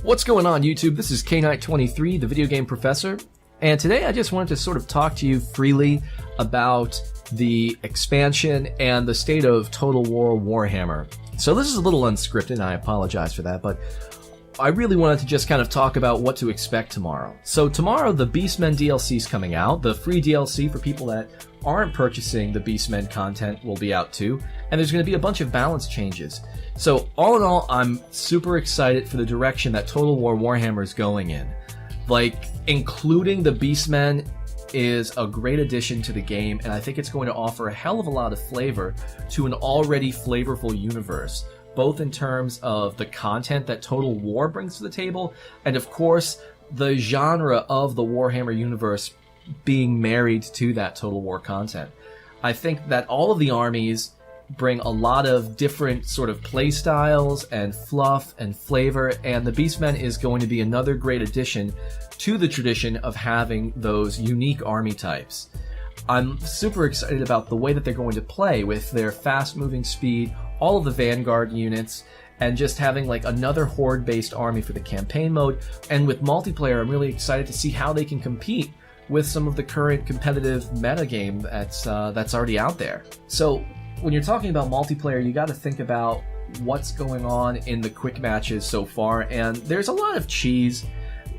What's going on, YouTube? This is K-Knight23, the video game professor, and today I just wanted to sort of talk to you freely about the expansion and the state of Total War Warhammer. So this is a little unscripted, and I apologize for that, but I really wanted to just kind of talk about what to expect tomorrow. So tomorrow, the Beastmen DLC is coming out. The free DLC for people that aren't purchasing the Beastmen content will be out too, and there's going to be a bunch of balance changes. So all in all, I'm super excited for the direction that Total War Warhammer is going in. Like, including the Beastmen is a great addition to the game, and I think it's going to offer a hell of a lot of flavor to an already flavorful universe, both in terms of the content that Total War brings to the table, and of course, the genre of the Warhammer universe being married to that Total War content. I think that all of the armies bring a lot of different sort of play styles and fluff and flavor, and the Beastmen is going to be another great addition to the tradition of having those unique army types. I'm super excited about the way that they're going to play with their fast-moving speed, all of the Vanguard units, and just having like another horde-based army for the campaign mode. And with multiplayer, I'm really excited to see how they can compete with some of the current competitive metagame that's already out there. So when you're talking about multiplayer, you got to think about what's going on in the quick matches so far, and there's a lot of cheese,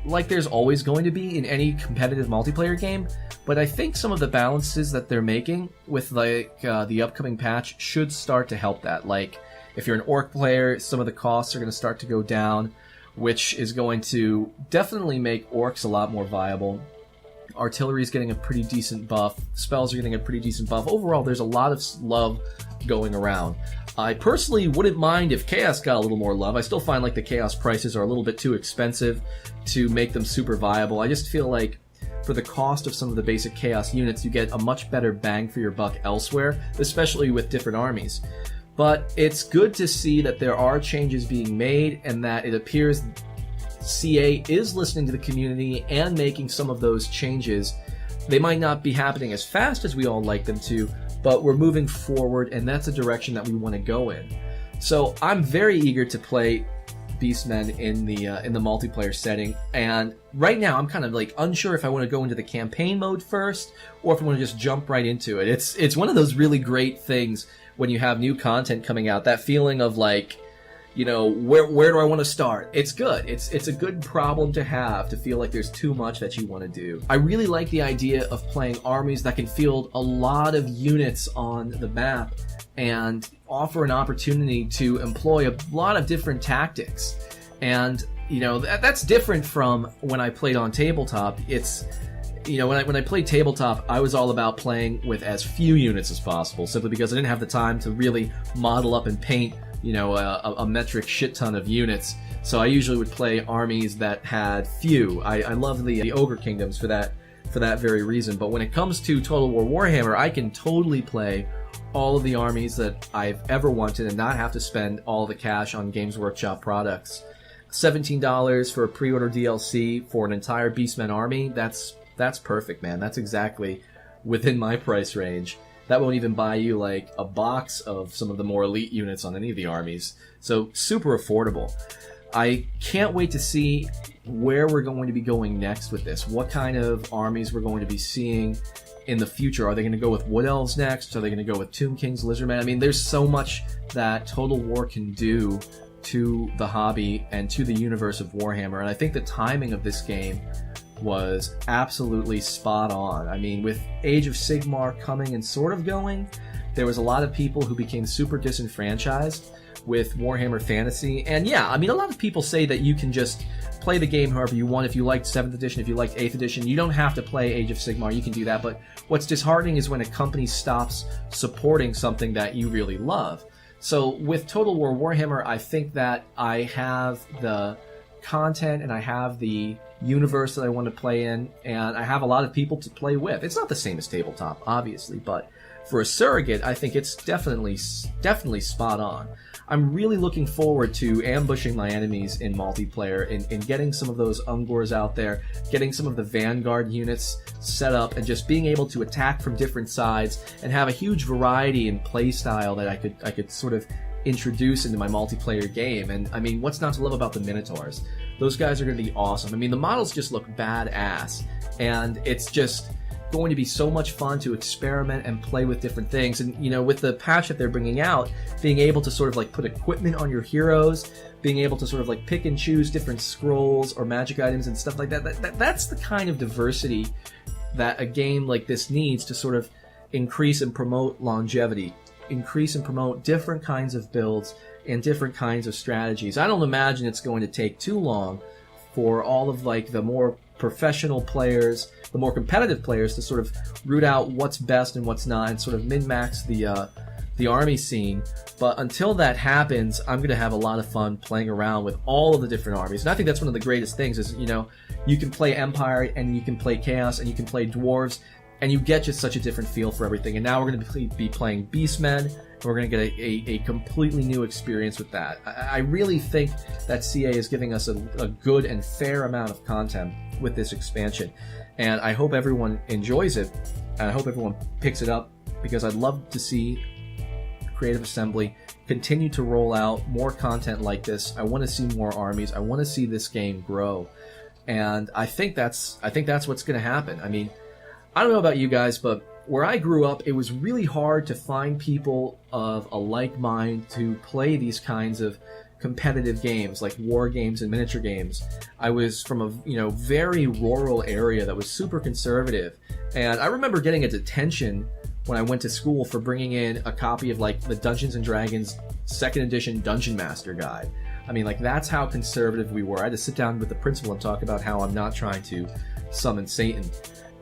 like there's always going to be in any competitive multiplayer game, but I think some of the balances that they're making with like the upcoming patch should start to help that. Like, if you're an orc player, some of the costs are going to start to go down, which is going to definitely make orcs a lot more viable. Artillery's getting a pretty decent buff. Spells are getting a pretty decent buff. Overall, there's a lot of love going around. I personally wouldn't mind if Chaos got a little more love. I still find like the Chaos prices are a little bit too expensive to make them super viable. I just feel like for the cost of some of the basic Chaos units, you get a much better bang for your buck elsewhere, especially with different armies. But it's good to see that there are changes being made, and that it appears CA is listening to the community and making some of those changes. They might not be happening as fast as we all like them to, but we're moving forward, and that's a direction that we want to go in. So I'm very eager to play Beastmen in the multiplayer setting, and right now I'm kind of like unsure if I want to go into the campaign mode first or if I want to just jump right into it. It's one of those really great things when you have new content coming out, that feeling of like, you know, where do I want to start? It's good. It's a good problem to have, to feel like there's too much that you want to do. I really like the idea of playing armies that can field a lot of units on the map and offer an opportunity to employ a lot of different tactics. And, you know, that's different from when I played on tabletop. It's, you know, when I played tabletop, I was all about playing with as few units as possible, simply because I didn't have the time to really model up and paint, you know, a metric shit ton of units. So I usually would play armies that had few. I love the Ogre Kingdoms for that very reason. But when it comes to Total War Warhammer, I can totally play all of the armies that I've ever wanted and not have to spend all the cash on Games Workshop products. $17 for a pre-order DLC for an entire Beastmen army, that's perfect, man. That's exactly within my price range. That won't even buy you like a box of some of the more elite units on any of the armies. So super affordable. I can't wait to see where we're going to be going next with this. What kind of armies we're going to be seeing in the future. Are they going to go with Wood Elves next? Are they going to go with Tomb Kings, Lizardmen? I mean, there's so much that Total War can do to the hobby and to the universe of Warhammer. And I think the timing of this game was absolutely spot on. I mean, with Age of Sigmar coming and sort of going, there was a lot of people who became super disenfranchised with Warhammer Fantasy. And yeah, I mean, a lot of people say that you can just play the game however you want. If you liked 7th edition, if you liked 8th edition, you don't have to play Age of Sigmar, you can do that. But what's disheartening is when a company stops supporting something that you really love. So with Total War Warhammer, I think that I have the content and I have the universe that I want to play in, and I have a lot of people to play with. It's not the same as tabletop, obviously, but for a surrogate, I think it's definitely spot on. I'm really looking forward to ambushing my enemies in multiplayer and getting some of those Ungors out there, getting some of the Vanguard units set up, and just being able to attack from different sides and have a huge variety in play style that I could sort of introduce into my multiplayer game. And I mean, what's not to love about the Minotaurs? those guys are going to be awesome. I mean, the models just look badass, and it's just going to be so much fun to experiment and play with different things. And you know, with the patch that they're bringing out, being able to sort of like put equipment on your heroes, being able to sort of like pick and choose different scrolls or magic items and stuff like that's the kind of diversity that a game like this needs to sort of increase and promote longevity, increase and promote different kinds of builds and different kinds of strategies. I don't imagine it's going to take too long for all of like the more professional players, the more competitive players, to sort of root out what's best and what's not, and sort of min-max the army scene. But until that happens, I'm going to have a lot of fun playing around with all of the different armies. And I think that's one of the greatest things is, you know, you can play Empire and you can play Chaos and you can play Dwarves, and you get just such a different feel for everything. And now we're going to be playing Beastmen, and we're going to get a completely new experience with that. I really think that CA is giving us a good and fair amount of content with this expansion. And I hope everyone enjoys it, and I hope everyone picks it up, because I'd love to see Creative Assembly continue to roll out more content like this. I want to see more armies. I want to see this game grow. And I think that's what's going to happen. I mean, I don't know about you guys, but where I grew up, it was really hard to find people of a like mind to play these kinds of competitive games, like war games and miniature games. I was from a very rural area that was super conservative, and I remember getting a detention when I went to school for bringing in a copy of like the Dungeons and Dragons 2nd edition Dungeon Master Guide. I mean, like, that's how conservative we were. I had to sit down with the principal and talk about how I'm not trying to summon Satan.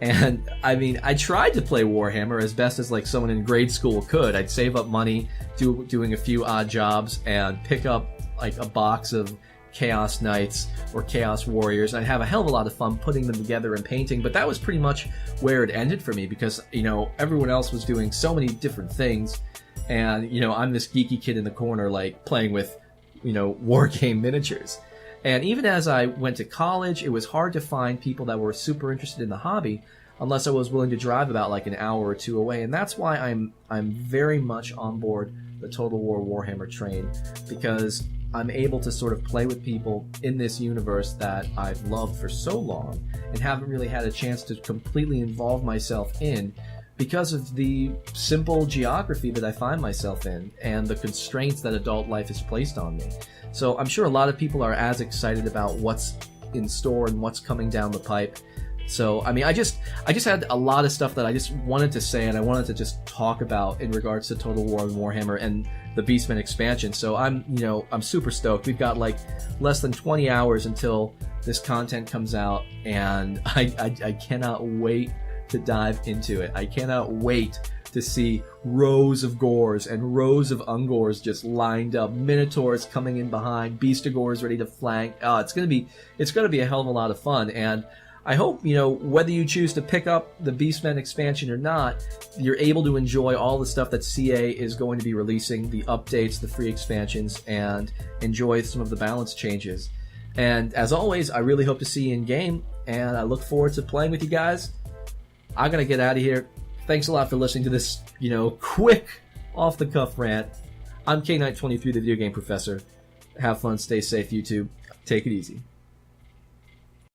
And I mean, I tried to play Warhammer as best as like someone in grade school could. I'd save up money doing a few odd jobs and pick up like a box of Chaos Knights or Chaos Warriors. I'd have a hell of a lot of fun putting them together and painting, but that was pretty much where it ended for me, because, you know, everyone else was doing so many different things, and, you know, I'm this geeky kid in the corner like playing with, you know, war game miniatures. And even as I went to college, it was hard to find people that were super interested in the hobby unless I was willing to drive about like an hour or two away. And that's why I'm very much on board the Total War Warhammer train, because I'm able to sort of play with people in this universe that I've loved for so long and haven't really had a chance to completely involve myself in, because of the simple geography that I find myself in and the constraints that adult life has placed on me. So I'm sure a lot of people are as excited about what's in store and what's coming down the pipe. So, I mean, I just had a lot of stuff that I just wanted to say, and I wanted to just talk about in regards to Total War and Warhammer and the Beastmen expansion. So I'm super stoked. We've got like less than 20 hours until this content comes out, and I cannot wait to dive into it. I cannot wait to see rows of Gors and rows of Ungors just lined up, Minotaurs coming in behind, Beastigors ready to flank. It's gonna be a hell of a lot of fun, and I hope, you know, whether you choose to pick up the Beastmen expansion or not, you're able to enjoy all the stuff that CA is going to be releasing, the updates, the free expansions, and enjoy some of the balance changes. And as always, I really hope to see you in game, and I look forward to playing with you guys. I'm gonna get out of here. Thanks a lot for listening to this, you know, quick off-the-cuff rant. I'm K-Knight23, the video game professor. Have fun, stay safe, YouTube. Take it easy.